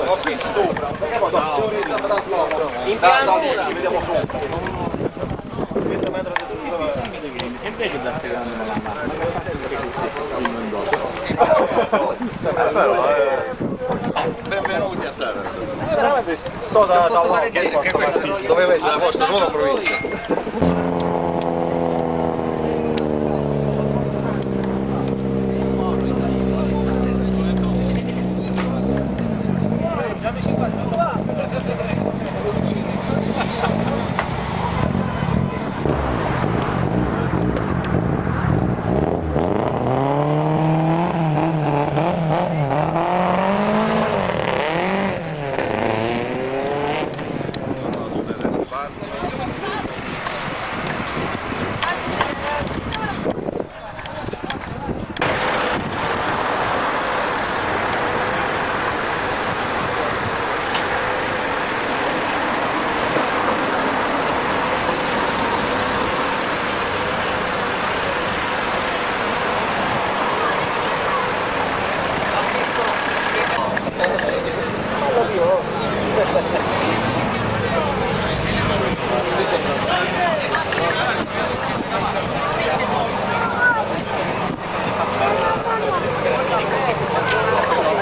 qui sopra. In pianura. Vediamo sopra. E invece da secondo me la mano, ma benvenuti a Taranto. Veramente sto da Che questa doveva essere la vostra nuova provincia.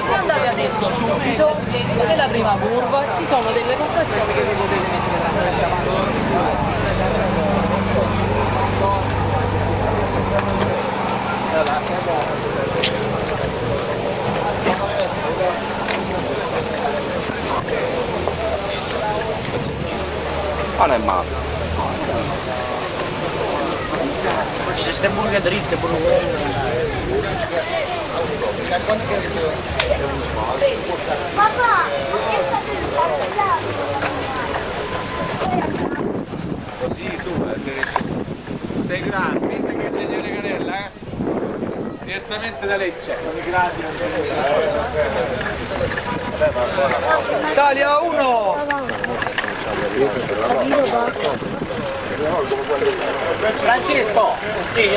Se andate adesso subito, nella prima curva ci sono delle postazioni che vi potete mettere davanti. non è male. Ci sono ste burghe dritte pure. Papà, che state parlando? Così tu sei grande, mentre che ingegnere Canella, direttamente da Lecce. Sono i gradi. Italia 1! Francesco! Sì,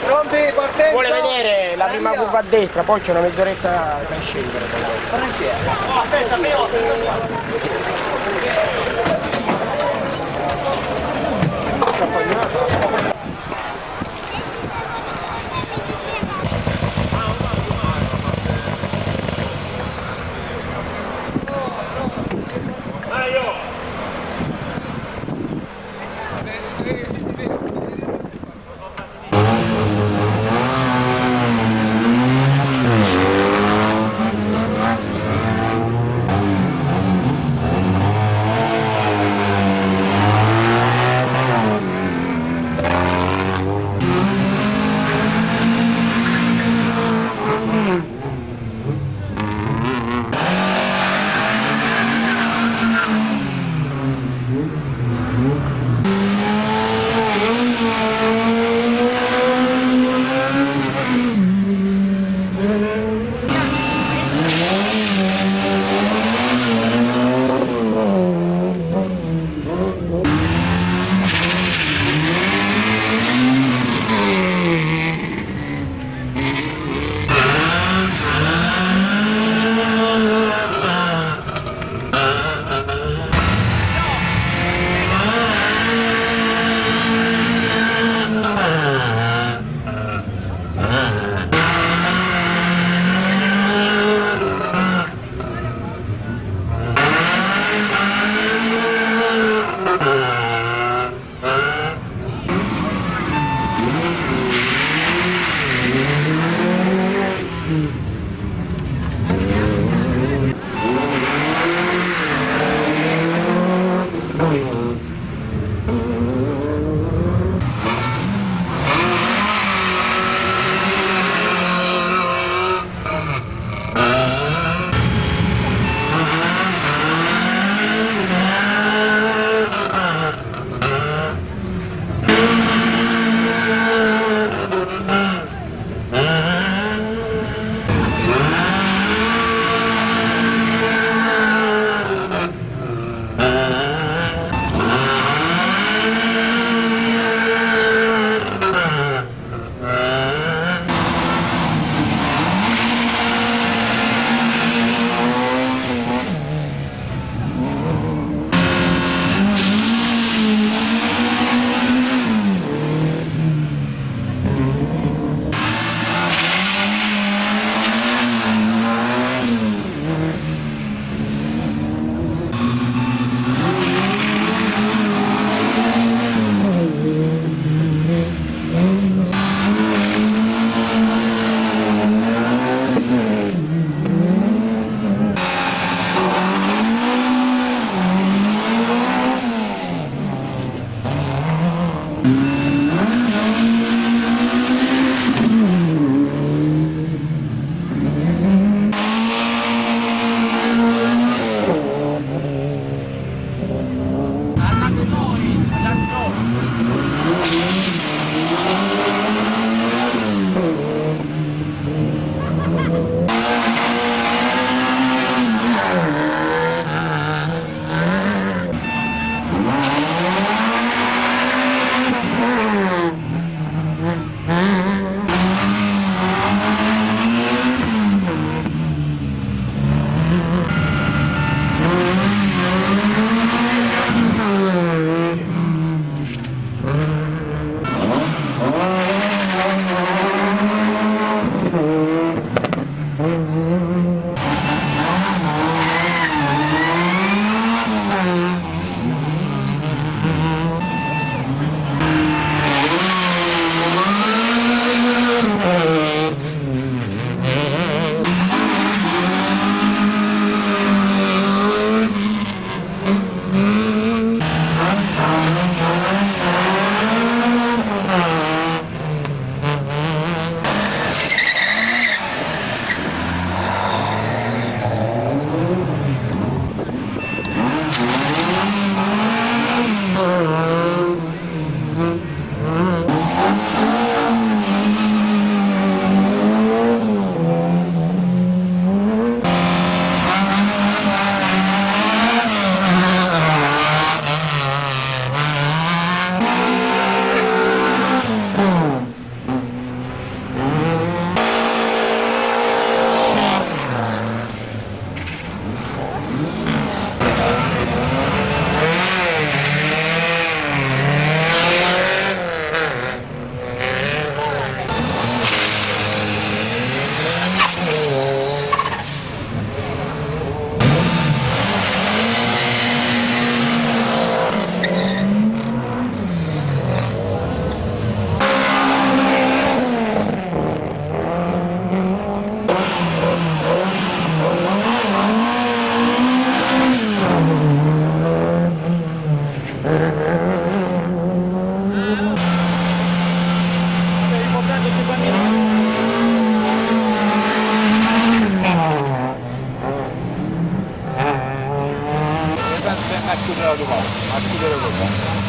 Pronti, partenza! vuole vedere la prima curva a destra, poi c'è una mezz'oretta per scendere. No, aspetta, però. a chiudere la domanda, a chiudere così.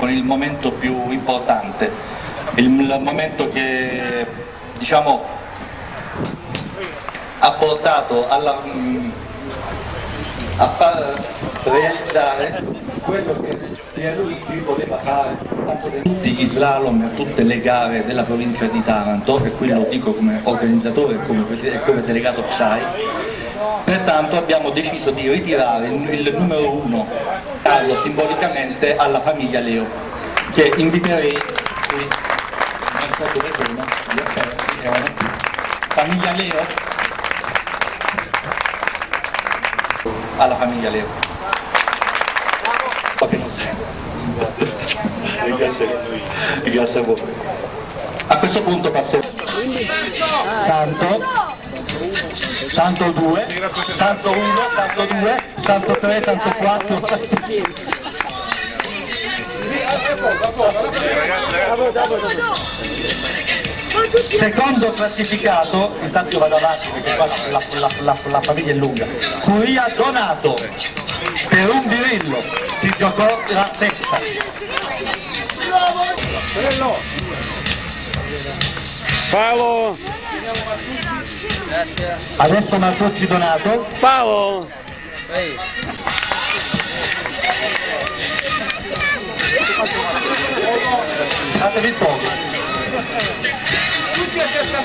Il momento più importante, il momento che diciamo ha portato a far realizzare quello che Pierluigi voleva fare tutti gli slalom e tutte le gare della provincia di Taranto, e qui lo dico come organizzatore e come delegato PSAI. Pertanto abbiamo deciso di ritirare il numero 1, darlo simbolicamente alla famiglia Leo, che inviterei qui, non so dove sono, li ho persi, erano qui. Famiglia Leo, alla famiglia Leo. Ok, non sei. Grazie a voi. A questo punto passiamo. Santo 2, Santo 1, Santo 2, Santo 3, Santo 4. Secondo classificato, intanto io vado avanti perché qua la famiglia è lunga. Curia Donato, per un birillo, si giocò la testa. Paolo! Adesso Martocci Donato. Paolo! Fatevi il poco. Tutti a 60,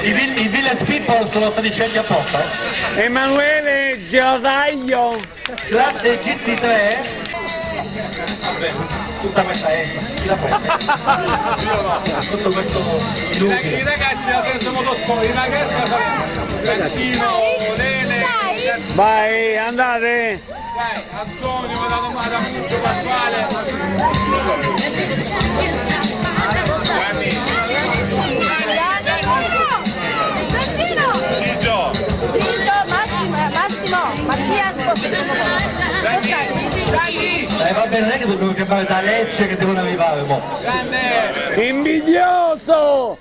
I Village People sono stati scelti apposta. Emanuele Gerotaglio! Classe GT3. Tutta questa è, chi la prende? Tutto questo I ragazzi la sentono molto sport, i ragazzi la fanno Santino, Lele, Vai, andate! dai, Antonio, Madamuccio, Pasquale. Massimo, Mattia, va bene, non è che dobbiamo chiamare da Lecce che devono arrivare, mo. Grande! Invidioso!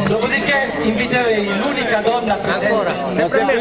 Dopodiché inviterei l'unica donna presente.